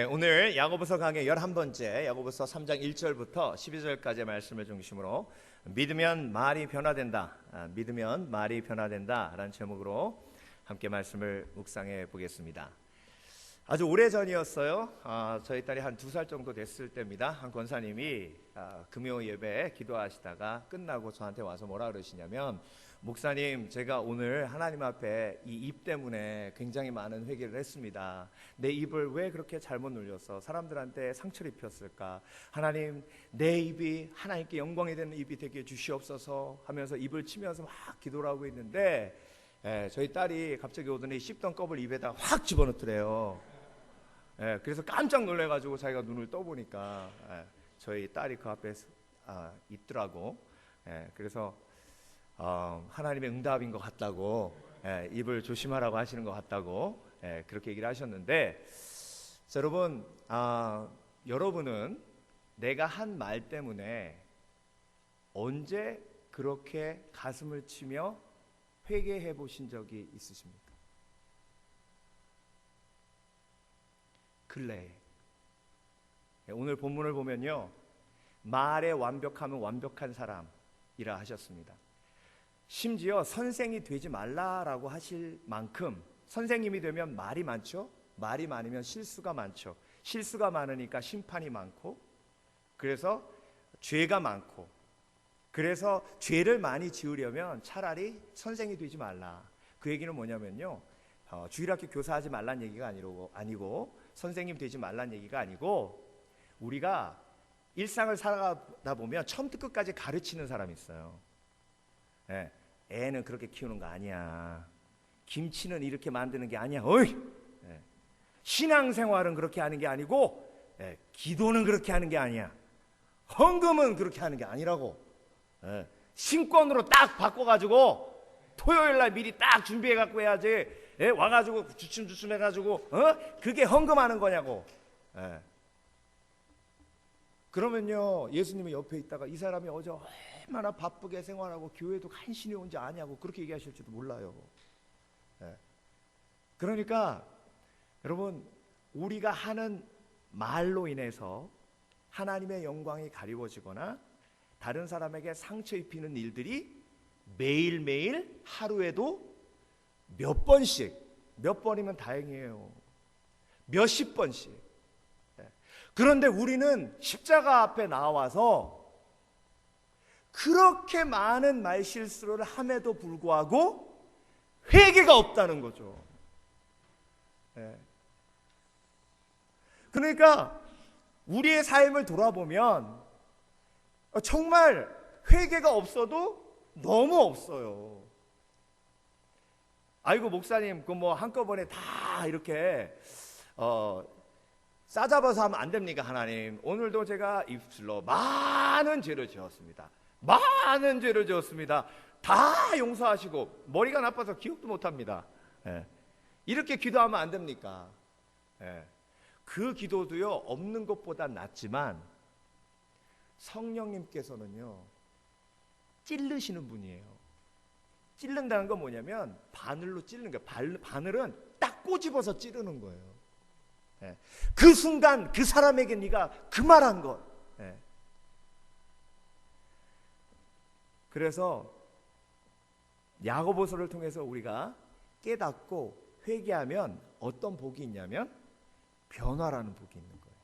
오늘 야고보서 강의 11번째 야고보서 3장 1절부터 12절까지의 말씀을 중심으로 믿으면 말이 변화된다, 믿으면 말이 변화된다 라는 제목으로 함께 말씀을 묵상해 보겠습니다. 아주 오래전이었어요. 저희 딸이 한 2살 정도 됐을 때입니다. 한 권사님이 금요 예배에 기도하시다가 끝나고 저한테 와서 뭐라 그러시냐면, 목사님, 제가 오늘 하나님 앞에 이 입 때문에 굉장히 많은 회개를 했습니다. 내 입을 왜 그렇게 잘못 눌려서 사람들한테 상처를 입혔을까? 하나님, 내 입이 하나님께 영광이 되는 입이 되게 주시옵소서 하면서 입을 치면서 막 기도를 하고 있는데, 저희 딸이 갑자기 오더니 씹던 껍을 입에다 확 집어넣더래요. 그래서 깜짝 놀래가지고 자기가 눈을 떠보니까 저희 딸이 그 앞에 있더라고. 그래서 하나님의 응답인 것 같다고, 입을 조심하라고 하시는 것 같다고, 그렇게 얘기를 하셨는데, 자, 여러분, 여러분은 내가 한 말 때문에 언제 그렇게 가슴을 치며 회개해 보신 적이 있으십니까? 근래에. 오늘 본문을 보면요, 말에 완벽하면 완벽한 사람이라 하셨습니다. 심지어 선생이 되지 말라라고 하실 만큼 선생님이 되면 말이 많죠. 말이 많으면 실수가 많죠. 실수가 많으니까 심판이 많고, 그래서 죄가 많고, 그래서 죄를 많이 지으려면 차라리 선생이 되지 말라. 그 얘기는 뭐냐면요, 주일학교 교사하지 말란 얘기가 아니고 선생님 되지 말란 얘기가 아니고, 우리가 일상을 살아가다 보면 처음부터 끝까지 가르치는 사람이 있어요. 애는 그렇게 키우는 거 아니야. 김치는 이렇게 만드는 게 아니야. 어이! 신앙생활은 그렇게 하는 게 아니고, 기도는 그렇게 하는 게 아니야. 헌금은 그렇게 하는 게 아니라고. 신권으로 딱 바꿔가지고 토요일날 미리 딱 준비해갖고 해야지. 와가지고 주춤주춤 해가지고 그게 헌금하는 거냐고. 그러면요, 예수님이 옆에 있다가 이 사람이 어제 얼마나 바쁘게 생활하고 교회도 간신히 온지 아냐고 그렇게 얘기하실지도 몰라요. 그러니까 여러분, 우리가 하는 말로 인해서 하나님의 영광이 가리워지거나 다른 사람에게 상처 입히는 일들이 매일매일 하루에도 몇 번씩, 몇 번이면 다행이에요, 몇십 번씩. 그런데 우리는 십자가 앞에 나와서 그렇게 많은 말실수를 함에도 불구하고 회개가 없다는 거죠. 그러니까 우리의 삶을 돌아보면 정말 회개가 없어도 너무 없어요. 아이고 목사님, 그 뭐 한꺼번에 다 이렇게 싸잡아서 하면 안 됩니까? 하나님, 오늘도 제가 입술로 많은 죄를 지었습니다. 많은 죄를 지었습니다. 다 용서하시고, 머리가 나빠서 기억도 못합니다. 이렇게 기도하면 안 됩니까? 그 기도도요, 없는 것보다 낫지만 성령님께서는요, 찌르시는 분이에요. 찌른다는 건 뭐냐면 바늘로 찌르는 거예요. 바늘은 딱 꼬집어서 찌르는 거예요. 그 순간 그 사람에게 네가 그 말한 것. 그래서 야고보서를 통해서 우리가 깨닫고 회개하면 어떤 복이 있냐면 변화라는 복이 있는 거예요.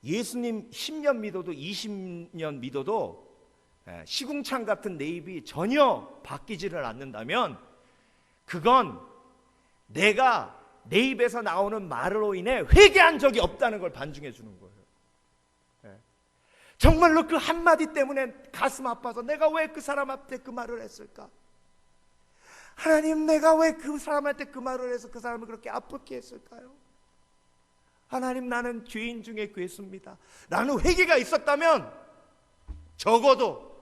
예수님 10년 믿어도 20년 믿어도 시궁창 같은 내 입이 전혀 바뀌지를 않는다면 그건 내가 내 입에서 나오는 말로 인해 회개한 적이 없다는 걸 반증해 주는 거예요. 정말로 그 한마디 때문에 가슴 아파서 내가 왜 그 사람 앞에 그 말을 했을까? 하나님, 내가 왜 그 사람한테 그 말을 해서 그 사람을 그렇게 아프게 했을까요? 하나님, 나는 죄인 중에 괴수입니다. 나는 회개가 있었다면 적어도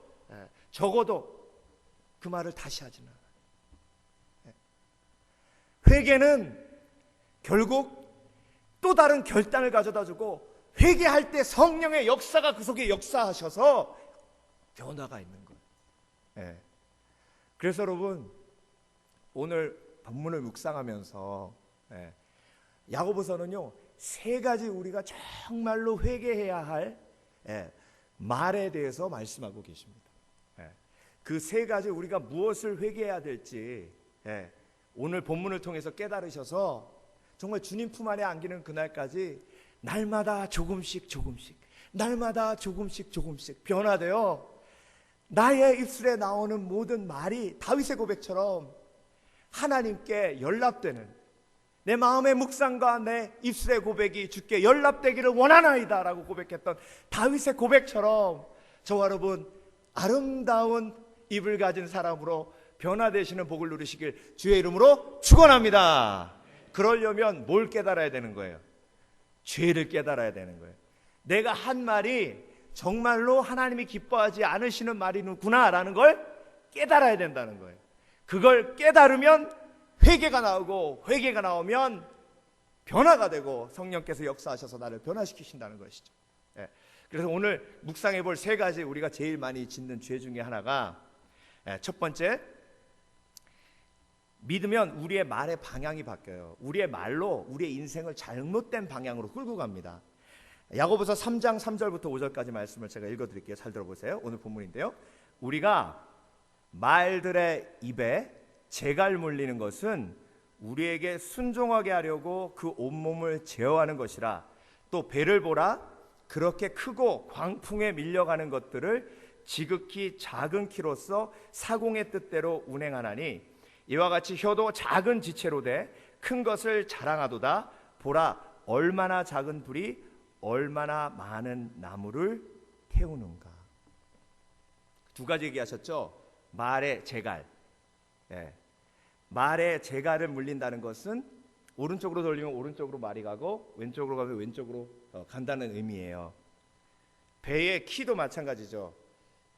그 말을 다시 하지는 않아요. 회개는 결국 또 다른 결단을 가져다주고, 회개할 때 성령의 역사가 그 속에 역사하셔서 변화가 있는 거예요. 그래서 여러분, 오늘 본문을 묵상하면서 야고보서는요, 세 가지 우리가 정말로 회개해야 할 말에 대해서 말씀하고 계십니다. 그 세 가지 우리가 무엇을 회개해야 될지 오늘 본문을 통해서 깨달으셔서 정말 주님 품 안에 안기는 그날까지 날마다 조금씩 날마다 조금씩 변화되어 나의 입술에 나오는 모든 말이 다윗의 고백처럼 하나님께 연락되는, 내 마음의 묵상과 내 입술의 고백이 주께 연락되기를 원하나이다 라고 고백했던 다윗의 고백처럼 저와 여러분 아름다운 입을 가진 사람으로 변화되시는 복을 누리시길 주의 이름으로 축원합니다. 그러려면 뭘 깨달아야 되는 거예요? 죄를 깨달아야 되는 거예요. 내가 한 말이 정말로 하나님이 기뻐하지 않으시는 말이구나 라는 걸 깨달아야 된다는 거예요. 그걸 깨달으면 회개가 나오고, 회개가 나오면 변화가 되고 성령께서 역사하셔서 나를 변화시키신다는 것이죠. 그래서 오늘 묵상해 볼 세 가지 우리가 제일 많이 짓는 죄 중에 하나가, 첫 번째, 믿으면 우리의 말의 방향이 바뀌어요. 우리의 말로 우리의 인생을 잘못된 방향으로 끌고 갑니다. 야고보서 3장 3절부터 5절까지 말씀을 제가 읽어드릴게요. 잘 들어보세요. 오늘 본문인데요, 우리가 말들의 입에 재갈 물리는 것은 우리에게 순종하게 하려고 그 온몸을 제어하는 것이라. 또 배를 보라, 그렇게 크고 광풍에 밀려가는 것들을 지극히 작은 키로서 사공의 뜻대로 운행하나니 이와 같이 혀도 작은 지체로 돼 큰 것을 자랑하도다. 보라, 얼마나 작은 불이 얼마나 많은 나무를 태우는가. 두 가지 얘기하셨죠. 말의 재갈, 말의 재갈을 물린다는 것은 오른쪽으로 돌리면 오른쪽으로 말이 가고 왼쪽으로 가면 왼쪽으로 간다는 의미예요. 배의 키도 마찬가지죠.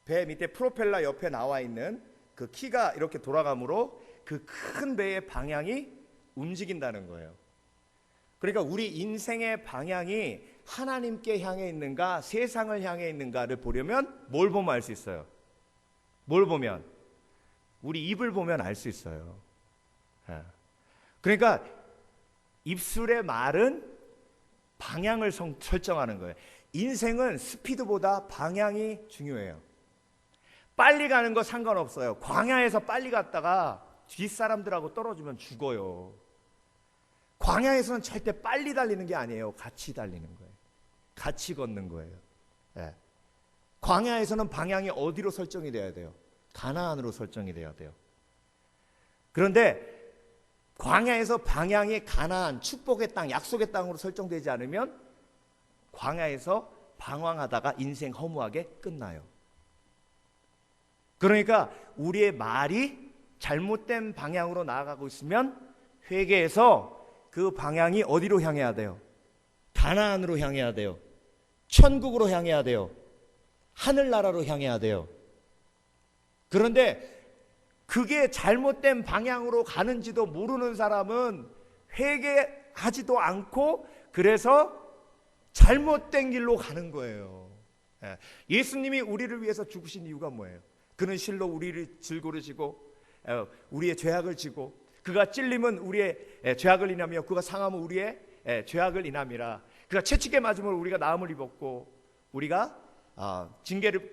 배 밑에 프로펠러 옆에 나와 있는 그 키가 이렇게 돌아가므로 그 큰 배의 방향이 움직인다는 거예요. 그러니까 우리 인생의 방향이 하나님께 향해 있는가 세상을 향해 있는가를 보려면 뭘 보면 알 수 있어요? 뭘 보면? 우리 입을 보면 알 수 있어요. 그러니까 입술의 말은 방향을 설정하는 거예요. 인생은 스피드보다 방향이 중요해요. 빨리 가는 거 상관없어요. 광야에서 빨리 갔다가 뒷사람들하고 떨어지면 죽어요. 광야에서는 절대 빨리 달리는 게 아니에요. 같이 달리는 거예요. 같이 걷는 거예요. 광야에서는 방향이 어디로 설정이 돼야 돼요? 가나안으로 설정이 돼야 돼요. 그런데 광야에서 방향이 가나안, 축복의 땅, 약속의 땅으로 설정되지 않으면 광야에서 방황하다가 인생 허무하게 끝나요. 그러니까 우리의 말이 잘못된 방향으로 나아가고 있으면 회개해서 그 방향이 어디로 향해야 돼요? 가나안으로 향해야 돼요. 천국으로 향해야 돼요. 하늘나라로 향해야 돼요. 그런데 그게 잘못된 방향으로 가는지도 모르는 사람은 회개하지도 않고 그래서 잘못된 길로 가는 거예요. 예수님이 우리를 위해서 죽으신 이유가 뭐예요? 그는 실로 우리를 질고를 지고 우리의 죄악을 지고 그가 찔림은 우리의 죄악을 인하며 그가 상함은 우리의 죄악을 인함이라. 그가 채찍에 맞음으로 우리가 나음을 입었고 우리가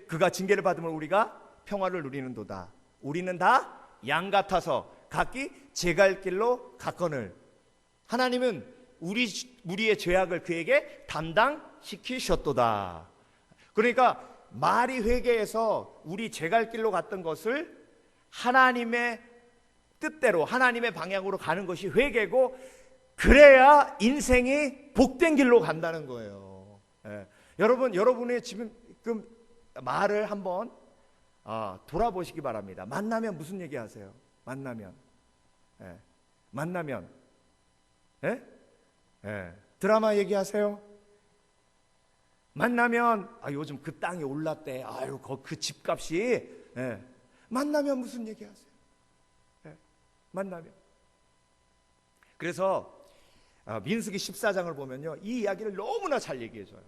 그가 징계를 받음으로 우리가 평화를 누리는도다. 우리는 다 양 같아서 각기 제 갈 길로 갔거늘. 하나님은 우리의 죄악을 그에게 담당시키셨도다. 그러니까 말이 회개해서 우리 제 갈 길로 갔던 것을 하나님의 뜻대로 하나님의 방향으로 가는 것이 회개고, 그래야 인생이 복된 길로 간다는 거예요. 여러분의 지금 말을 한번 돌아보시기 바랍니다. 만나면 무슨 얘기 하세요? 만나면 드라마 얘기하세요? 만나면 요즘 그 땅이 올랐대. 아유 그 집값이. 만나면 무슨 얘기하세요? 만나면. 그래서 민수기 14장을 보면요, 이 이야기를 너무나 잘 얘기해줘요.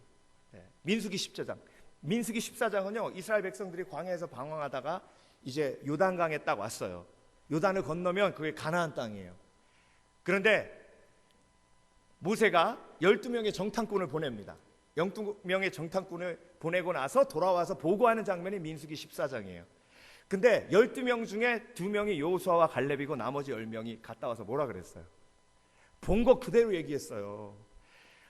민수기 14장은요 이스라엘 백성들이 광야에서 방황하다가 이제 요단강에 딱 왔어요. 요단을 건너면 그게 가나안 땅이에요. 그런데 모세가 12명의 정탐꾼을 보냅니다. 12명의 정탐꾼을 보내고 나서 돌아와서 보고하는 장면이 민수기 14장이에요. 근데 12명 중에 2명이 여호수아와 갈렙이고 나머지 10명이 갔다 와서 뭐라 그랬어요? 본 거 그대로 얘기했어요.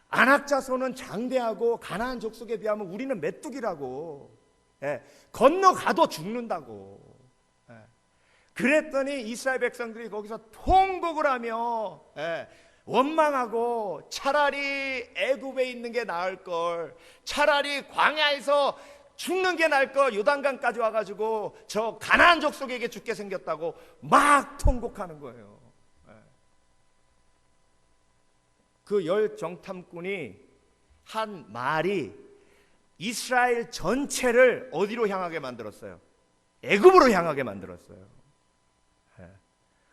아낙 자손은 장대하고 가나안 족속에 비하면 우리는 메뚜기라고. 건너가도 죽는다고. 그랬더니 이스라엘 백성들이 거기서 통곡을 하며 원망하고 차라리 애굽에 있는 게 나을 걸, 차라리 광야에서 죽는 게 나을 걸, 요단강까지 와가지고 저 가나안 족속에게 죽게 생겼다고 막 통곡하는 거예요. 그 10 정탐꾼이 한 말이 이스라엘 전체를 어디로 향하게 만들었어요? 애굽으로 향하게 만들었어요.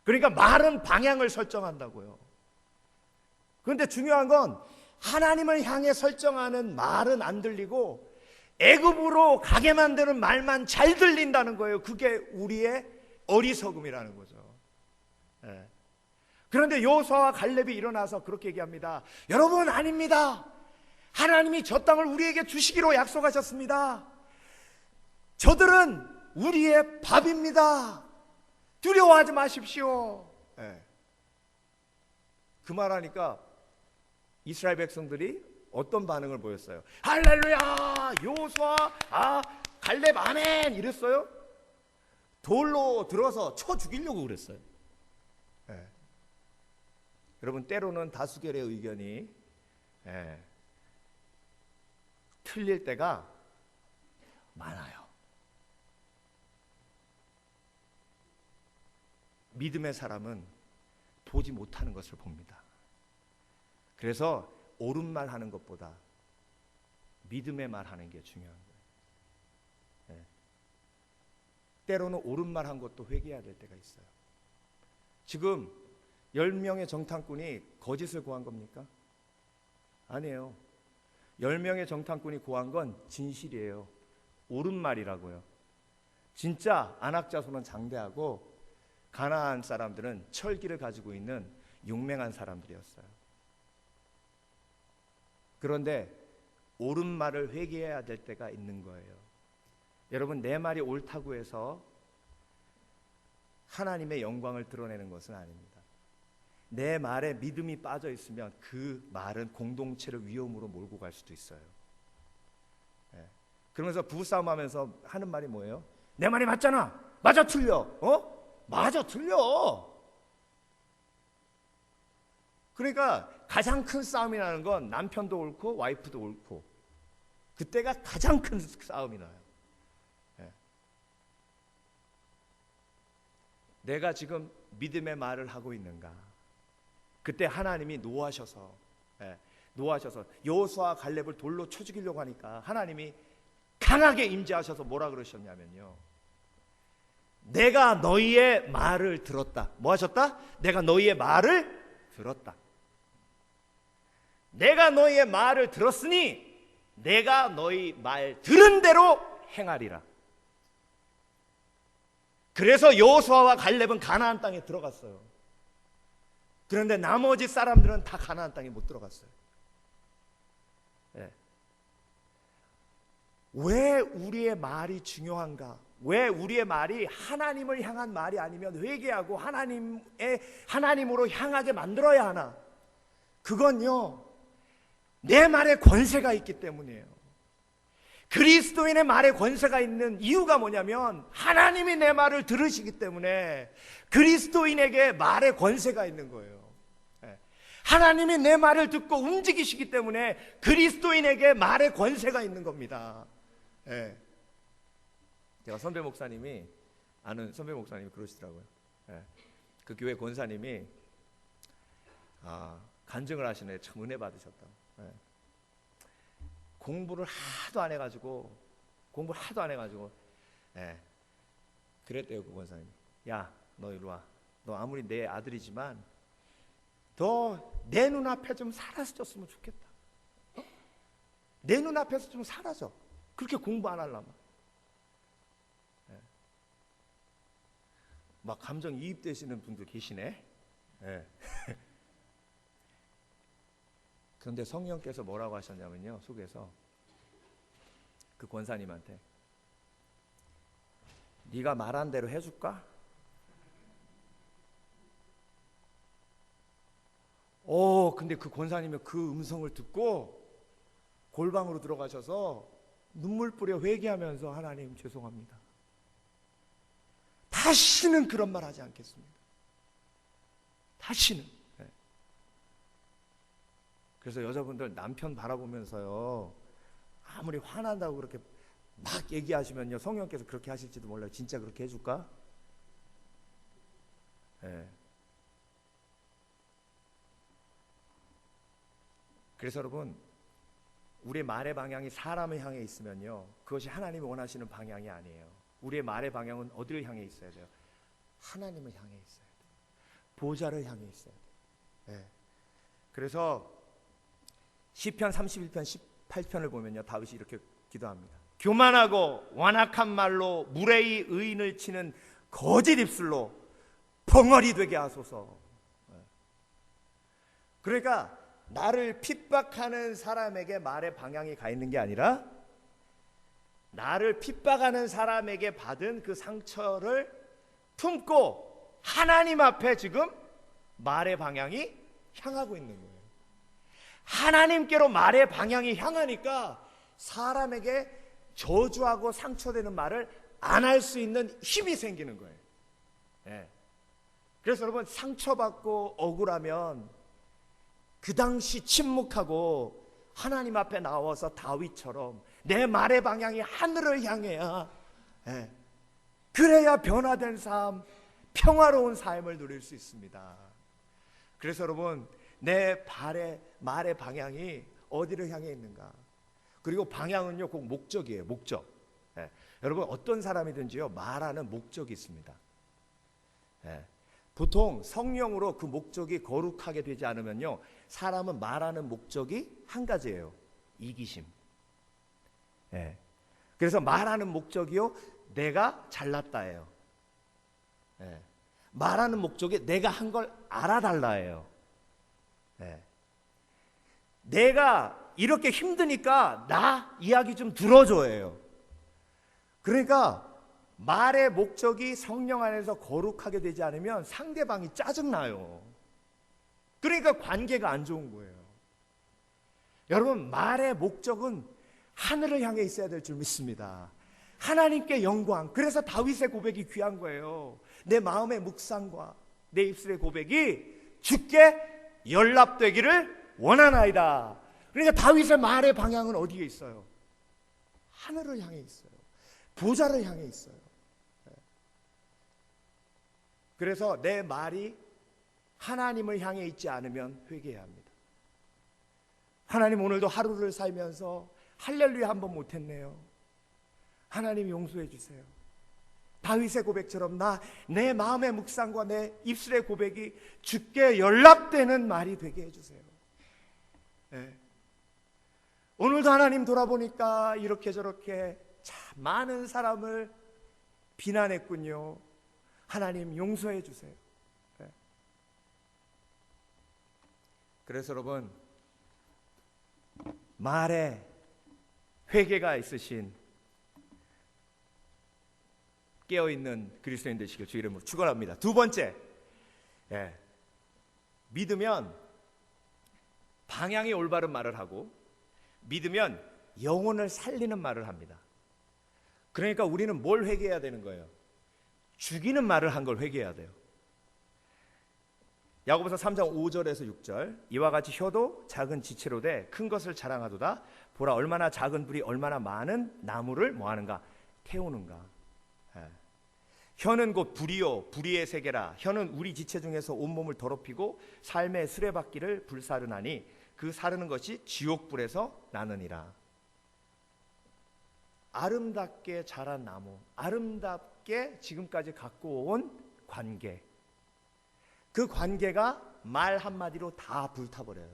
그러니까 말은 방향을 설정한다고요. 그런데 중요한 건 하나님을 향해 설정하는 말은 안 들리고 애굽으로 가게 만드는 말만 잘 들린다는 거예요. 그게 우리의 어리석음이라는 거죠. 그런데 여호수아와 갈렙이 일어나서 그렇게 얘기합니다. 여러분, 아닙니다. 하나님이 저 땅을 우리에게 주시기로 약속하셨습니다. 저들은 우리의 밥입니다. 두려워하지 마십시오. 그 말하니까 이스라엘 백성들이 어떤 반응을 보였어요? 할렐루야, 여호수아, 갈렙 아멘 이랬어요? 돌로 들어서 쳐 죽이려고 그랬어요. 여러분, 때로는 다수결의 의견이 틀릴 때가 많아요. 믿음의 사람은 보지 못하는 것을 봅니다. 그래서 옳은 말 하는 것보다 믿음의 말 하는 게 중요한 거예요. 때로는 옳은 말 한 것도 회개해야 될 때가 있어요. 지금 10명의 정탐꾼이 거짓을 고한 겁니까? 아니에요. 10명의 정탐꾼이 고한 건 진실이에요. 옳은 말이라고요. 진짜 아낙 자손은 장대하고 가나안 사람들은 철기를 가지고 있는 용맹한 사람들이었어요. 그런데 옳은 말을 회개해야 될 때가 있는 거예요. 여러분, 내 말이 옳다고 해서 하나님의 영광을 드러내는 것은 아닙니다. 내 말에 믿음이 빠져 있으면 그 말은 공동체를 위험으로 몰고 갈 수도 있어요. 그러면서 부부싸움 하면서 하는 말이 뭐예요? 내 말이 맞잖아. 맞아 틀려. 맞아 틀려. 그러니까 가장 큰 싸움이 나는 건 남편도 옳고 와이프도 옳고, 그때가 가장 큰 싸움이 나요. 내가 지금 믿음의 말을 하고 있는가? 그때 하나님이 노하셔서 여호수아 갈렙을 돌로 쳐 죽이려고 하니까 하나님이 강하게 임재하셔서 뭐라 그러셨냐면요, 내가 너희의 말을 들었다. 뭐 하셨다? 내가 너희의 말을 들었다. 내가 너희의 말을 들었으니 내가 너희 말 들은 대로 행하리라. 그래서 여호수아와 갈렙은 가나안 땅에 들어갔어요. 그런데 나머지 사람들은 다 가나안 땅에 못 들어갔어요. 왜 우리의 말이 중요한가? 왜 우리의 말이 하나님을 향한 말이 아니면 회개하고 하나님으로 향하게 만들어야 하나? 그건요, 내 말에 권세가 있기 때문이에요. 그리스도인의 말에 권세가 있는 이유가 뭐냐면 하나님이 내 말을 들으시기 때문에 그리스도인에게 말에 권세가 있는 거예요. 하나님이 내 말을 듣고 움직이시기 때문에 그리스도인에게 말에 권세가 있는 겁니다. 제가 선배 목사님이, 아는 선배 목사님이 그러시더라고요. 그 교회 권사님이 간증을 하시네. 참 은혜 받으셨다. 공부를 하도 안 해가지고 그랬대요. 그 권사님이. 야, 너 이리 와. 너 아무리 내 아들이지만 너 내 눈앞에 좀 사라졌으면 좋겠다. 내 눈앞에서 좀 사라져. 그렇게 공부 안 하려면. 막 감정 이입되시는 분도 계시네. 그런데 성령께서 뭐라고 하셨냐면요, 속에서 그 권사님한테 네가 말한 대로 해줄까? 근데 그 권사님이 그 음성을 듣고 골방으로 들어가셔서 눈물 뿌려 회개하면서 하나님 죄송합니다. 다시는 그런 말 하지 않겠습니다. 다시는. 네. 그래서 여자분들 남편 바라보면서요, 아무리 화난다고 그렇게 막 얘기하시면요, 성령께서 그렇게 하실지도 몰라요. 진짜 그렇게 해줄까? 네. 그래서 여러분, 우리의 말의 방향이 사람을 향해 있으면요, 그것이 하나님이 원하시는 방향이 아니에요. 우리의 말의 방향은 어디를 향해 있어야 돼요? 하나님을 향해 있어야 돼요. 보좌를 향해 있어야 돼요. 네. 그래서 시편 31편 18편을 보면요, 다윗이 이렇게 기도합니다. 교만하고 완악한 말로 무례히 의인을 치는 거짓 입술로 벙어리 되게 하소서. 네. 그러니까 나를 핍박하는 사람에게 말의 방향이 가 있는 게 아니라 나를 핍박하는 사람에게 받은 그 상처를 품고 하나님 앞에 지금 말의 방향이 향하고 있는 거예요. 하나님께로 말의 방향이 향하니까 사람에게 저주하고 상처되는 말을 안 할 수 있는 힘이 생기는 거예요. 네. 그래서 여러분, 상처받고 억울하면 그 당시 침묵하고 하나님 앞에 나와서 다윗처럼 내 말의 방향이 하늘을 향해야, 네, 그래야 변화된 삶, 평화로운 삶을 누릴 수 있습니다. 그래서 여러분, 내 말의 방향이 어디를 향해 있는가? 그리고 방향은요, 꼭 목적이에요. 목적. 네. 여러분, 어떤 사람이든지요, 말하는 목적이 있습니다. 네. 보통 성령으로 그 목적이 거룩하게 되지 않으면요, 사람은 말하는 목적이 한 가지예요. 이기심. 네. 그래서 말하는 목적이요, 내가 잘났다예요. 네. 말하는 목적이 내가 한 걸 알아달라예요. 네. 내가 이렇게 힘드니까 나 이야기 좀 들어줘예요. 그러니까 말의 목적이 성령 안에서 거룩하게 되지 않으면 상대방이 짜증나요. 그러니까 관계가 안 좋은 거예요. 여러분, 말의 목적은 하늘을 향해 있어야 될 줄 믿습니다. 하나님께 영광. 그래서 다윗의 고백이 귀한 거예요. 내 마음의 묵상과 내 입술의 고백이 주께 연락되기를 원하나이다. 그러니까 다윗의 말의 방향은 어디에 있어요? 하늘을 향해 있어요. 보좌를 향해 있어요. 그래서 내 말이 하나님을 향해 있지 않으면 회개해야 합니다. 하나님, 오늘도 하루를 살면서 할렐루야 한 번 못했네요. 하나님 용서해 주세요. 다윗의 고백처럼 내 마음의 묵상과 내 입술의 고백이 주께 연락되는 말이 되게 해주세요. 네. 오늘도 하나님 돌아보니까 이렇게 저렇게 참 많은 사람을 비난했군요. 하나님 용서해 주세요. 네. 그래서 여러분, 말에 회개가 있으신 깨어있는 그리스도인 되시길 주 이름으로 축원합니다. 두 번째, 믿으면 방향이 올바른 말을 하고, 믿으면 영혼을 살리는 말을 합니다. 그러니까 우리는 뭘 회개해야 되는 거예요? 죽이는 말을 한 걸 회개해야 돼요. 야고보서 3장 5절에서 6절, 이와 같이 혀도 작은 지체로 돼 큰 것을 자랑하도다. 보라, 얼마나 작은 불이 얼마나 많은 나무를 뭐하는가? 태우는가. 혀는 곧 불이요 불의의 세계라. 혀는 우리 지체 중에서 온몸을 더럽히고 삶의 수레바퀴를 불사르나니 그 사르는 것이 지옥불에서 나느니라. 아름답게 자란 나무, 아름답게 지금까지 갖고 온 관계, 그 관계가 말 한마디로 다 불타버려요.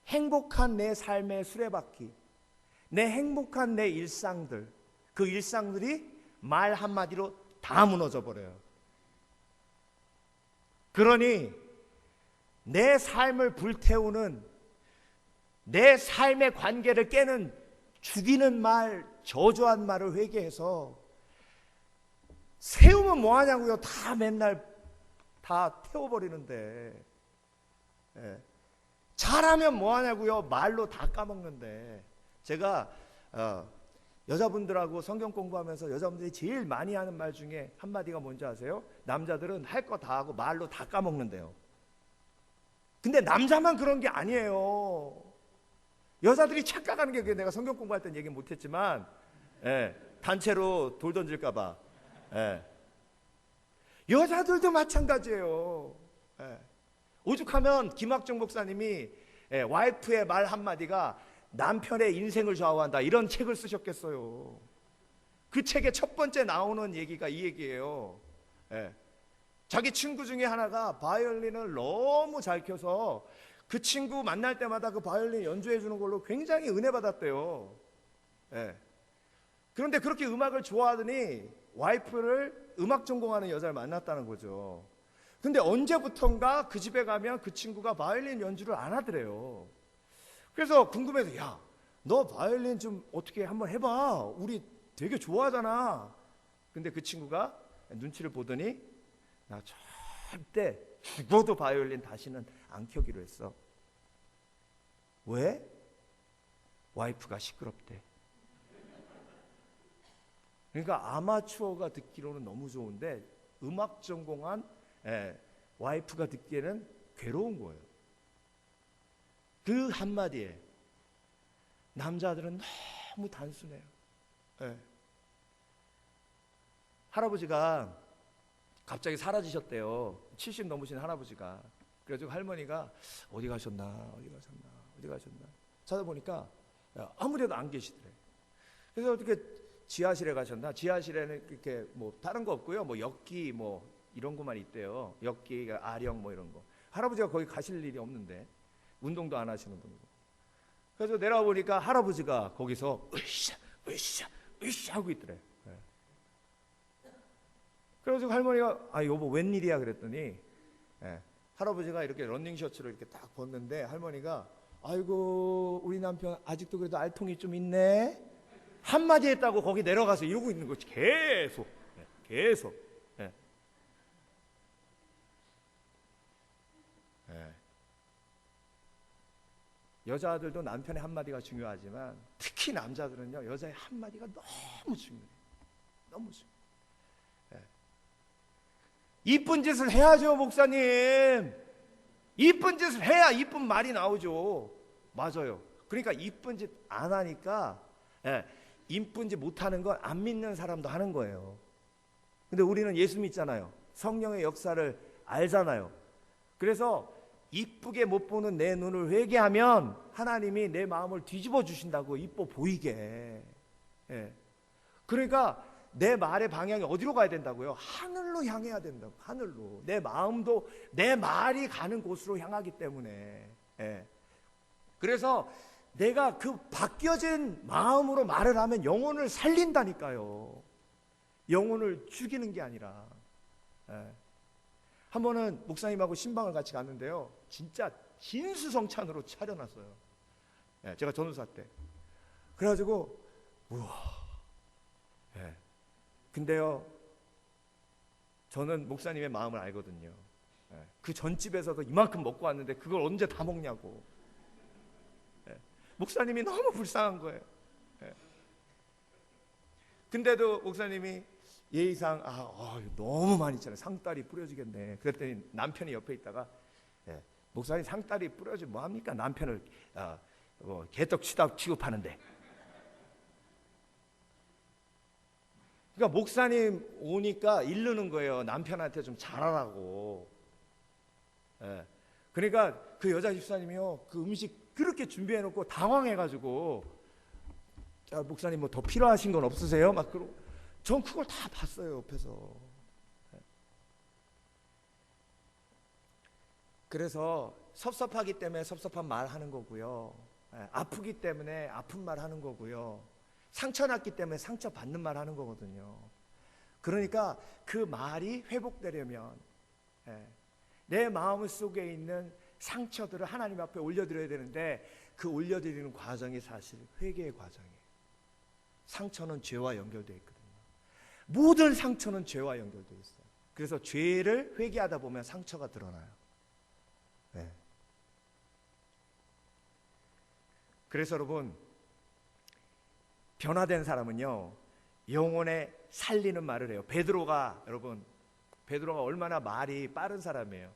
행복한 내 삶의 수레바퀴, 내 행복한 내 일상들, 그 일상들이 말 한마디로 다 무너져 버려요. 그러니 내 삶을 불태우는, 내 삶의 관계를 깨는 죽이는 말, 저주한 말을 회개해서, 세우면 뭐하냐고요. 다 맨날 다 태워버리는데. 예. 잘하면 뭐하냐고요. 말로 다 까먹는데. 제가 여자분들하고 성경 공부하면서 여자분들이 제일 많이 하는 말 중에 한마디가 뭔지 아세요? 남자들은 할 거 다 하고 말로 다 까먹는데요. 근데 남자만 그런 게 아니에요. 여자들이 착각하는 게, 내가 성경 공부할 땐 얘기 못했지만, 단체로 돌 던질까 봐. 여자들도 마찬가지예요. 오죽하면 김학정 목사님이 와이프의 말 한마디가 남편의 인생을 좌우한다, 이런 책을 쓰셨겠어요. 그 책의 첫 번째 나오는 얘기가 이 얘기예요. 자기 친구 중에 하나가 바이올린을 너무 잘 켜서 그 친구 만날 때마다 그 바이올린 연주해 주는 걸로 굉장히 은혜 받았대요. 그런데 그렇게 음악을 좋아하더니 와이프를 음악 전공하는 여자를 만났다는 거죠. 근데 언제부턴가 그 집에 가면 그 친구가 바이올린 연주를 안 하더래요. 그래서 궁금해서, 야, 너 바이올린 좀 어떻게 한번 해봐. 우리 되게 좋아하잖아. 근데 그 친구가 눈치를 보더니, 나 절대 죽어도 바이올린 다시는 안 켜기로 했어. 왜? 와이프가 시끄럽대. 그러니까 아마추어가 듣기로는 너무 좋은데 음악 전공한 와이프가 듣기에는 괴로운 거예요. 그 한마디에 남자들은 너무 단순해요. 할아버지가 갑자기 사라지셨대요. 70 넘으신 할아버지가. 그래가지고 할머니가 어디 가셨나 찾아보니까 아무데도 안 계시더래. 그래서 어떻게 지하실에 가셨나? 지하실에는 이렇게 뭐 다른 거 없고요. 뭐 엽기 뭐 이런 거만 있대요. 엽기, 아령 뭐 이런 거. 할아버지가 거기 가실 일이 없는데, 운동도 안 하시는 분이고. 그래서 내려와 보니까 할아버지가 거기서 으쌰 하고 있더래. 그래가지고 할머니가, 아 여보 웬일이야 그랬더니, 할아버지가 이렇게 러닝 셔츠를 이렇게 딱 벗는데, 할머니가 아이고 우리 남편 아직도 그래도 알통이 좀 있네, 한마디 했다고 거기 내려가서 이러고 있는 거지. 계속. 여자들도 남편의 한마디가 중요하지만 특히 남자들은요, 여자의 한마디가 너무 중요해요. 너무 중요해요. 이쁜 짓을 해야죠, 목사님. 이쁜 짓을 해야 이쁜 말이 나오죠. 맞아요. 그러니까 이쁜 짓 안 하니까, 이쁜 짓 못하는 건 안 믿는 사람도 하는 거예요. 근데 우리는 예수 믿잖아요. 성령의 역사를 알잖아요. 그래서 이쁘게 못 보는 내 눈을 회개하면 하나님이 내 마음을 뒤집어 주신다고, 이뻐 보이게. 그러니까 내 말의 방향이 어디로 가야 된다고요? 하늘로 향해야 된다고. 하늘로. 내 마음도 내 말이 가는 곳으로 향하기 때문에. 그래서 내가 그 바뀌어진 마음으로 말을 하면 영혼을 살린다니까요. 영혼을 죽이는 게 아니라. 한 번은 목사님하고 신방을 같이 갔는데요, 진짜 진수성찬으로 차려놨어요. 제가 전우사 때. 그래가지고 우와. 근데요, 저는 목사님의 마음을 알거든요. 그 전집에서도 이만큼 먹고 왔는데 그걸 언제 다 먹냐고. 목사님이 너무 불쌍한 거예요. 근데도 목사님이 예의상 너무 많이 있잖아요. 상다리 뿌려지겠네. 그랬더니 남편이 옆에 있다가, 목사님 상다리 뿌려지 뭐합니까? 남편을 개떡 취급하는데. 그러니까 목사님 오니까 이르는 거예요. 남편한테 좀 잘하라고. 그러니까 그 여자 집사님이요, 그 음식 그렇게 준비해놓고 당황해가지고, 자, 목사님 뭐 더 필요하신 건 없으세요? 막 그러고. 전 그걸 다 봤어요, 옆에서. 그래서 섭섭하기 때문에 섭섭한 말 하는 거고요. 아프기 때문에 아픈 말 하는 거고요. 상처났기 때문에 상처받는 말 하는 거거든요. 그러니까 그 말이 회복되려면 내 마음 속에 있는 상처들을 하나님 앞에 올려드려야 되는데 그 올려드리는 과정이 사실 회개의 과정이에요. 상처는 죄와 연결되어 있거든요. 모든 상처는 죄와 연결되어 있어요. 그래서 죄를 회개하다 보면 상처가 드러나요. 네. 그래서 여러분, 변화된 사람은요 영혼에 살리는 말을 해요. 베드로가 얼마나 말이 빠른 사람이에요.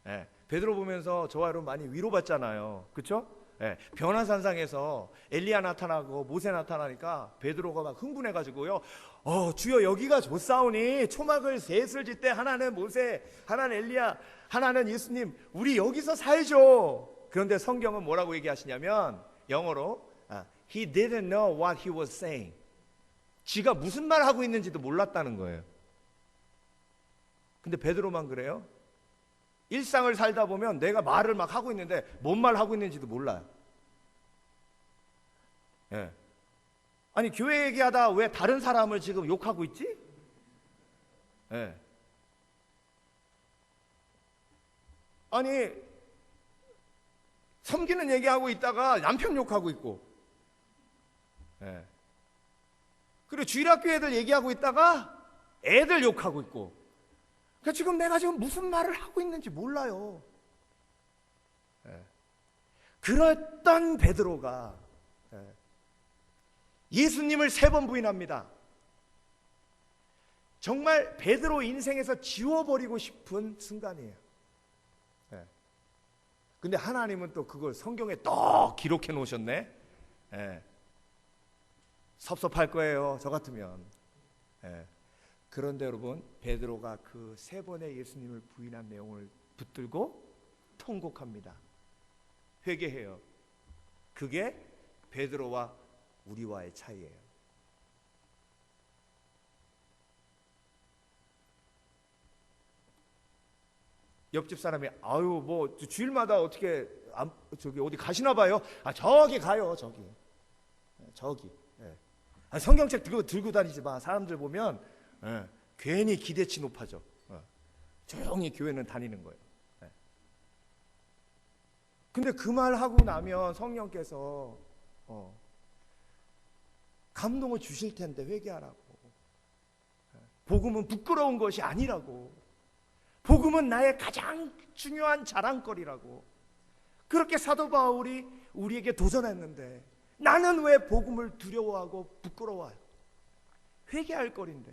예, 베드로 보면서 저와 여러분 많이 위로받잖아요. 그렇죠? 예, 변화산상에서 엘리야 나타나고 모세 나타나니까 베드로가 막 흥분해가지고요, 주여 여기가 좋사오니 초막을 셋을 짓되 하나는 모세, 하나는 엘리야, 하나는 예수님, 우리 여기서 살죠. 그런데 성경은 뭐라고 얘기하시냐면 영어로 He didn't know what he was saying. 지가 무슨 말 하고 있는지도 몰랐다는 거예요. 근데 베드로만 그래요? 일상을 살다 보면 내가 말을 막 하고 있는데 뭔 말 하고 있는지도 몰라요. 예. 아니 교회 얘기하다 왜 다른 사람을 지금 욕하고 있지? 예. 아니 섬기는 얘기하고 있다가 남편 욕하고 있고, 예. 그리고 주일학교 애들 얘기하고 있다가 애들 욕하고 있고, 그러니까 지금 내가 지금 무슨 말을 하고 있는지 몰라요. 예. 그랬던 베드로가 예수님을 3번 부인합니다. 정말 베드로 인생에서 지워버리고 싶은 순간이에요. 근데 하나님은 또 그걸 성경에 또 기록해 놓으셨네. 섭섭할 거예요, 저 같으면. 그런데 여러분, 베드로가 그 3번의 예수님을 부인한 내용을 붙들고 통곡합니다. 회개해요. 그게 베드로와 우리와의 차이예요. 옆집 사람이 아유 뭐 주일마다 어떻게 저기 어디 가시나 봐요. 저기 가요. 저기. 성경책 들고 다니지 마. 사람들 보면 괜히 기대치 높아져. 조용히 교회는 다니는 거예요. 근데 그 말 하고 나면 성령께서 감동을 주실 텐데 회개하라고. 복음은 부끄러운 것이 아니라고. 복음은 나의 가장 중요한 자랑거리라고. 그렇게 사도 바울이 우리에게 도전했는데 나는 왜 복음을 두려워하고 부끄러워해요? 회개할 거리인데.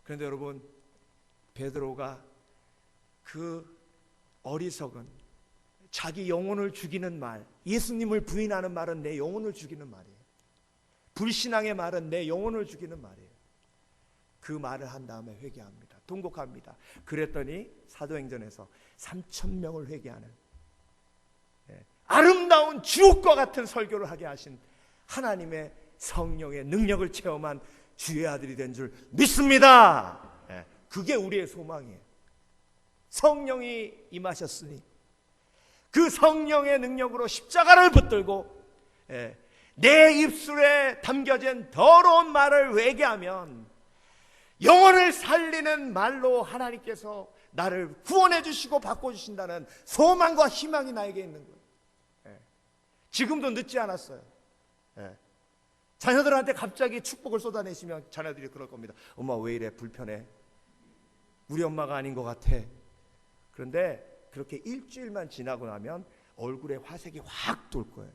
그런데 여러분, 베드로가 그 어리석은 자기 영혼을 죽이는 말, 예수님을 부인하는 말은 내 영혼을 죽이는 말이에요. 불신앙의 말은 내 영혼을 죽이는 말이에요. 그 말을 한 다음에 회개합니다. 통곡합니다. 그랬더니 사도행전에서 3,000명을 회개하는 아름다운 주옥과 같은 설교를 하게 하신 하나님의 성령의 능력을 체험한 주의 아들이 된 줄 믿습니다. 그게 우리의 소망이에요. 성령이 임하셨으니 그 성령의 능력으로 십자가를 붙들고 내 입술에 담겨진 더러운 말을 회개하면 영혼을 살리는 말로 하나님께서 나를 구원해 주시고 바꿔주신다는 소망과 희망이 나에게 있는 거예요. 지금도 늦지 않았어요. 자녀들한테 갑자기 축복을 쏟아내시면 자녀들이 그럴 겁니다. 엄마 왜 이래 불편해? 우리 엄마가 아닌 것 같아. 그런데 그렇게 일주일만 지나고 나면 얼굴에 화색이 확 돌 거예요.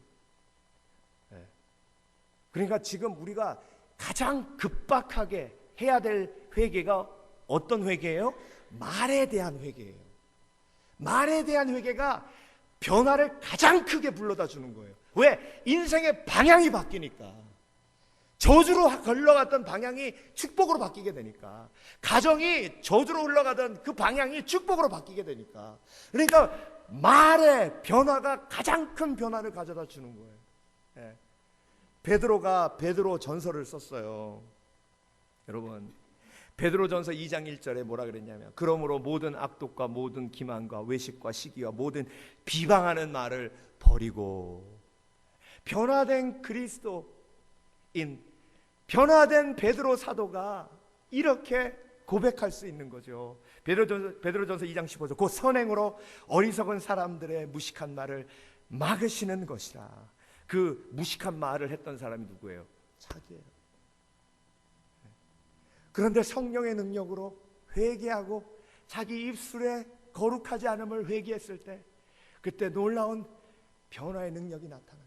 그러니까 지금 우리가 가장 급박하게 해야 될 회개가 어떤 회개예요? 말에 대한 회개예요. 말에 대한 회개가 변화를 가장 크게 불러다 주는 거예요. 왜? 인생의 방향이 바뀌니까. 저주로 흘러갔던 방향이 축복으로 바뀌게 되니까. 가정이 저주로 흘러가던 그 방향이 축복으로 바뀌게 되니까. 그러니까 말의 변화가 가장 큰 변화를 가져다 주는 거예요. 베드로가 베드로 전서를 썼어요. 여러분, 베드로전서 2장 1절에 뭐라 그랬냐면 그러므로 모든 악독과 모든 기만과 외식과 시기와 모든 비방하는 말을 버리고 변화된 그리스도인 변화된 베드로 사도가 이렇게 고백할 수 있는 거죠. 베드로전서 2장 15절 그 선행으로 어리석은 사람들의 무식한 말을 막으시는 것이라. 그 무식한 말을 했던 사람이 누구예요? 자기예요. 그런데 성령의 능력으로 회개하고 자기 입술에 거룩하지 않음을 회개했을 때 그때 놀라운 변화의 능력이 나타납니다.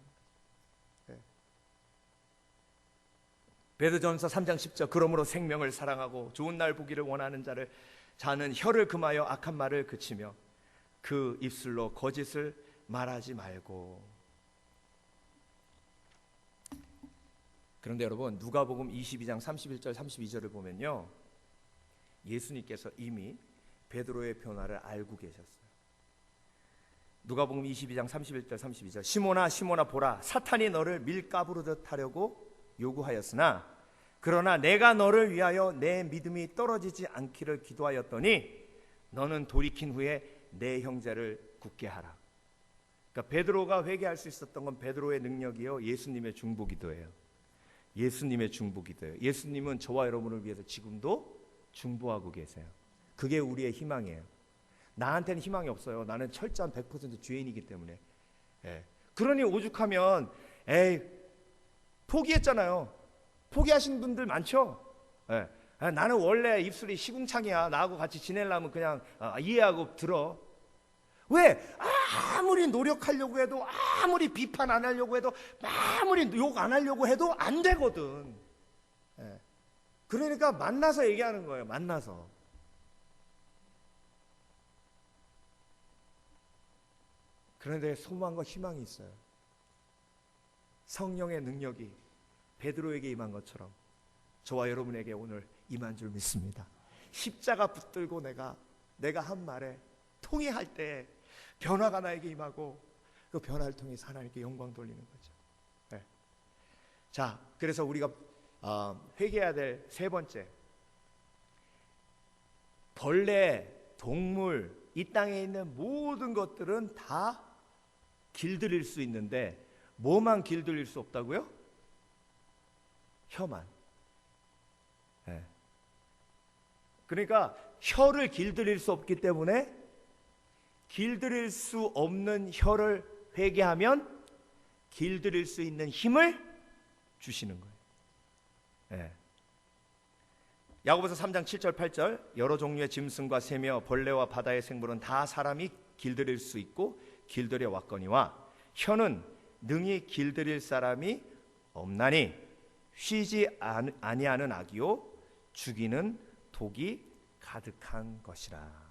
베드로전서 3장 10절 그러므로 생명을 사랑하고 좋은 날 보기를 원하는 자는 혀를 금하여 악한 말을 그치며 그 입술로 거짓을 말하지 말고. 그런데 여러분 누가복음 22장 31절 32절을 보면요, 예수님께서 이미 베드로의 변화를 알고 계셨어요. 누가복음 22장 31절 32절 시몬아 시몬아 보라 사탄이 너를 밀가부르듯 하려고 요구하였으나 그러나 내가 너를 위하여 내 믿음이 떨어지지 않기를 기도하였더니 너는 돌이킨 후에 내 형제를 굳게 하라. 그러니까 베드로가 회개할 수 있었던 건 베드로의 능력이요, 예수님의 중보기도예요. 예수님의 중보기도예요. 예수님은 저와 여러분을 위해서 지금도 중보하고 계세요. 그게 우리의 희망이에요. 나한테는 희망이 없어요. 나는 철저한 100% 죄인이기 때문에. 그러니 오죽하면 포기했잖아요. 포기하신 분들 많죠. 나는 원래 입술이 시궁창이야. 나하고 같이 지내려면 그냥 이해하고 들어. 왜? 아무리 노력하려고 해도, 아무리 비판 안 하려고 해도, 아무리 욕 안 하려고 해도 안 되거든. 그러니까 만나서 얘기하는 거예요. 만나서. 그런데 소망과 희망이 있어요. 성령의 능력이 베드로에게 임한 것처럼 저와 여러분에게 오늘 임한 줄 믿습니다. 십자가 붙들고 내가 한 말에 통회할 때 변화가 나에게 임하고 그 변화를 통해서 하나님께 영광 돌리는 거죠. 자, 그래서 우리가 회개해야 될 세 번째, 벌레, 동물, 이 땅에 있는 모든 것들은 다 길들일 수 있는데 뭐만 길들일 수 없다고요? 혀만. 그러니까 혀를 길들일 수 없기 때문에 길들일 수 없는 혀를 회개하면 길들일 수 있는 힘을 주시는 거예요. 야고보서 3장 7절 8절 여러 종류의 짐승과 새며 벌레와 바다의 생물은 다 사람이 길들일 수 있고 길들여 왔거니와 혀는 능히 길들일 사람이 없나니 쉬지 아니하는 악이요 죽이는 독이 가득한 것이라.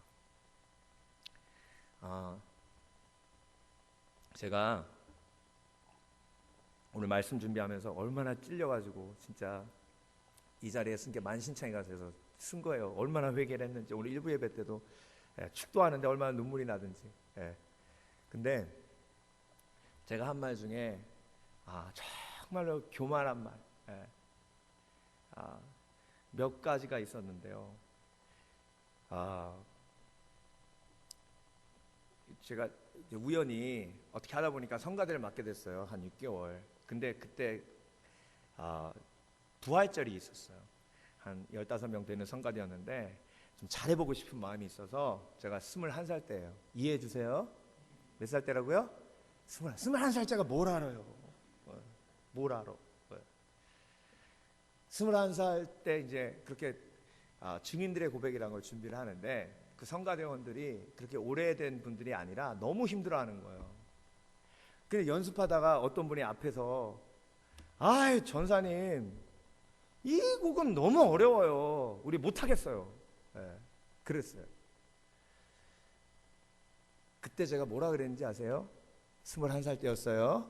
제가 오늘 말씀 준비하면서 얼마나 찔려가지고 진짜 이 자리에 쓴 게 만신창이가 돼서 쓴 거예요. 얼마나 회개를 했는지. 오늘 일부 예배 때도 축도하는데 얼마나 눈물이 나든지. 근데 제가 한 말 중에 정말로 교만한 말 몇 가지가 있었는데요. 제가 우연히 어떻게 하다 보니까 성가대를 맡게 됐어요. 한 6개월. 근데 그때 부활절이 있었어요. 한 15명 되는 성가대였는데 좀 잘해보고 싶은 마음이 있어서 제가 21살 때예요. 이해해 주세요. 몇 살 때라고요? 21살짜리가 뭘 알아요? 뭘 알아? 21살 때 이제 그렇게 증인들의 고백이라는 걸 준비를 하는데 그 성가대원들이 그렇게 오래된 분들이 아니라 너무 힘들어하는 거예요. 근데 연습하다가 어떤 분이 앞에서 전사님 이 곡은 너무 어려워요. 우리 못하겠어요. 그랬어요. 그때 제가 뭐라 그랬는지 아세요? 21살 때였어요.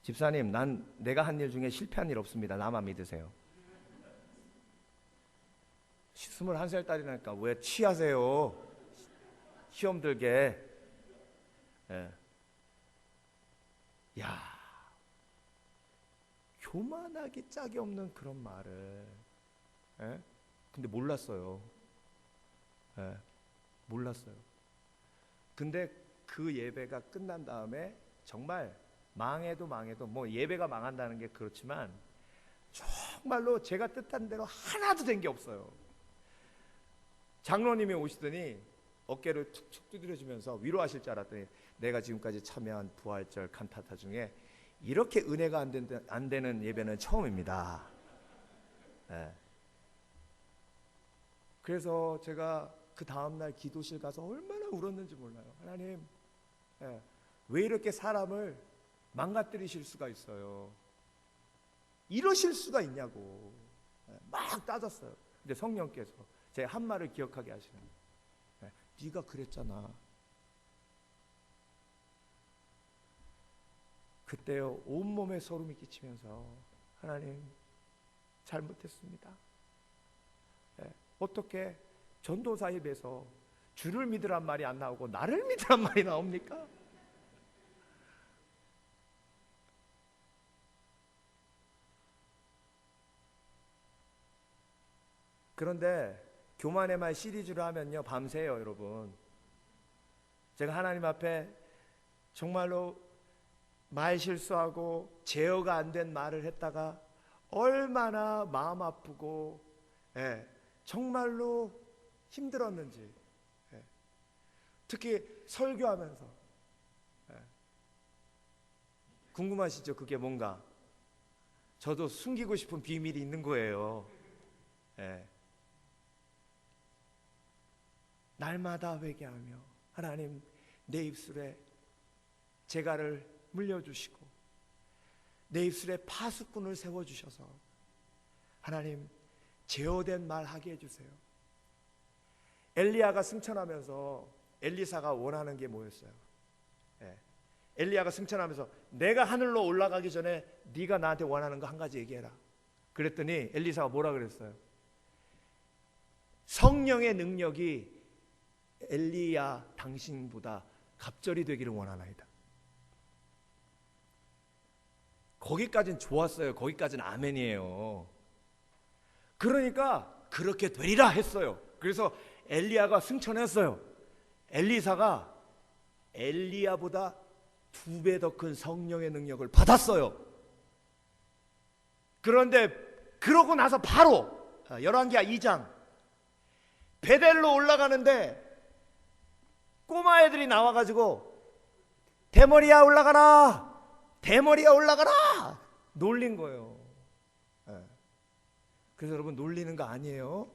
집사님, 내가 한 일 중에 실패한 일 없습니다. 나만 믿으세요. 21살 딸이라니까 왜 취하세요? 시험 들게. 야, 교만하기 짝이 없는 그런 말을. 근데 몰랐어요. 몰랐어요. 근데 그 예배가 끝난 다음에 정말 망해도 뭐 예배가 망한다는 게 그렇지만 정말로 제가 뜻한 대로 하나도 된 게 없어요. 장로님이 오시더니 어깨를 툭툭 두드려주면서 위로하실 줄 알았더니 내가 지금까지 참여한 부활절 칸타타 중에 이렇게 은혜가 안 되는 예배는 처음입니다. 네. 그래서 제가 그 다음날 기도실 가서 얼마나 울었는지 몰라요. 하나님, 왜 이렇게 사람을 망가뜨리실 수가 있어요? 이러실 수가 있냐고 막 따졌어요. 근데 성령께서 제 한 말을 기억하게 하시는 거예요. 네가 그랬잖아. 그때요 온몸에 소름이 끼치면서 하나님 잘못했습니다. 어떻게 전도사 입에서 주를 믿으란 말이 안 나오고 나를 믿으란 말이 나옵니까? 그런데 교만의 말 시리즈로 하면요 밤새요 여러분. 제가 하나님 앞에 정말로 말 실수하고 제어가 안 된 말을 했다가 얼마나 마음 아프고 정말로 힘들었는지, 특히 설교하면서 궁금하시죠? 그게 뭔가? 저도 숨기고 싶은 비밀이 있는 거예요. 날마다 회개하며 하나님 내 입술에 재갈을 물려주시고 내 입술에 파수꾼을 세워주셔서 하나님 제어된 말 하게 해주세요. 엘리야가 승천하면서 엘리사가 원하는 게 뭐였어요? 엘리야가 승천하면서 내가 하늘로 올라가기 전에 네가 나한테 원하는 거 한 가지 얘기해라. 그랬더니 엘리사가 뭐라 그랬어요? 성령의 능력이 엘리야 당신보다 갑절이 되기를 원하나이다. 거기까지는 좋았어요. 거기까지는 아멘이에요. 그러니까 그렇게 되리라 했어요. 그래서 엘리야가 승천했어요. 엘리사가 엘리야보다 2배 더 큰 성령의 능력을 받았어요. 그런데 그러고 나서 바로 열왕기하 2장 베델로 올라가는데 꼬마 애들이 나와가지고 대머리야 올라가라, 대머리야 올라가라 놀린 거예요. 그래서 여러분 놀리는 거 아니에요.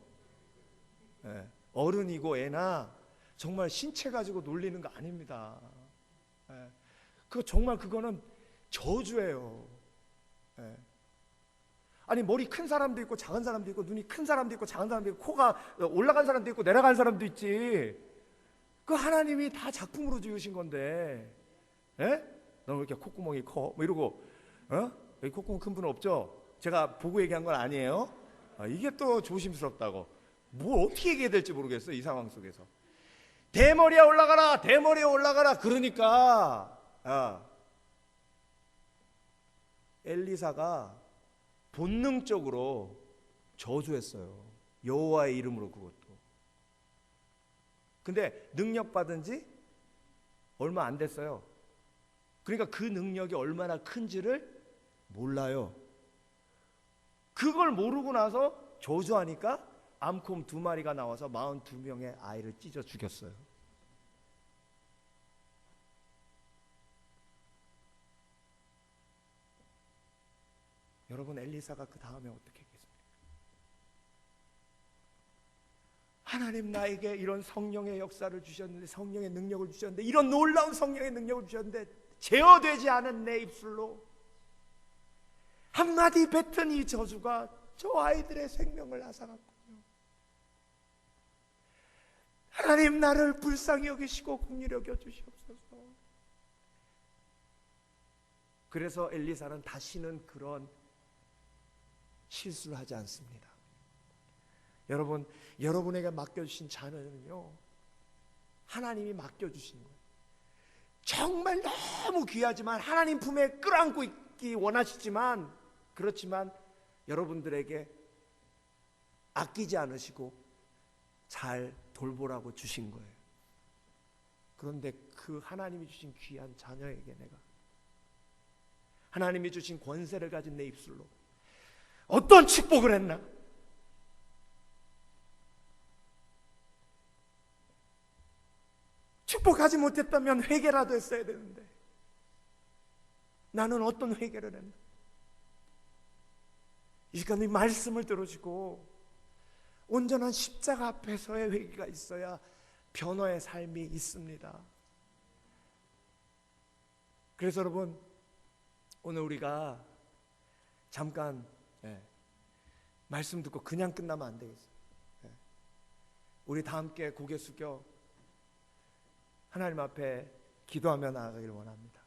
어른이고 애나 정말 신체 가지고 놀리는 거 아닙니다. 정말 그거는 저주예요. 아니 머리 큰 사람도 있고 작은 사람도 있고 눈이 큰 사람도 있고 작은 사람도 있고 코가 올라간 사람도 있고 내려간 사람도 있지. 그 하나님이 다 작품으로 지으신 건데, 너 왜 이렇게 콧구멍이 커? 뭐 이러고, 여기 콧구멍 큰 분은 없죠? 제가 보고 얘기한 건 아니에요. 이게 또 조심스럽다고. 뭘 어떻게 얘기해야 될지 모르겠어요. 이 상황 속에서. 대머리에 올라가라, 대머리에 올라가라. 그러니까 엘리사가 본능적으로 저주했어요. 여호와의 이름으로. 그것도. 근데 능력 받은 지 얼마 안 됐어요. 그러니까 그 능력이 얼마나 큰지를 몰라요. 그걸 모르고 나서 저주하니까 암콤 2마리가 나와서 42명의 아이를 찢어 죽였어요. 여러분 엘리사가 그 다음에 어떻게 했겠습니까? 하나님 나에게 이런 성령의 역사를 주셨는데, 성령의 능력을 주셨는데, 이런 놀라운 성령의 능력을 주셨는데 제어되지 않은 내 입술로 한마디 뱉은 이 저주가 저 아이들의 생명을 앗아갔군요. 하나님 나를 불쌍히 여기시고 긍휼히 여겨 주시옵소서. 그래서 엘리사는 다시는 그런 실수를 하지 않습니다. 여러분, 여러분에게 맡겨주신 자녀는요, 하나님이 맡겨주신 거예요. 정말 너무 귀하지만 하나님 품에 끌어안고 있기 원하시지만, 그렇지만 여러분들에게 아끼지 않으시고 잘 돌보라고 주신 거예요. 그런데 그 하나님이 주신 귀한 자녀에게 내가, 하나님이 주신 권세를 가진 내 입술로 어떤 축복을 했나? 축복하지 못했다면 회개라도 했어야 되는데 나는 어떤 회개를 했나? 이 시간 이 말씀을 들으시고 온전한 십자가 앞에서의 회개가 있어야 변화의 삶이 있습니다. 그래서 여러분, 오늘 우리가 잠깐 말씀 듣고 그냥 끝나면 안 되겠어요. 우리 다 함께 고개 숙여 하나님 앞에 기도하며 나아가기를 원합니다.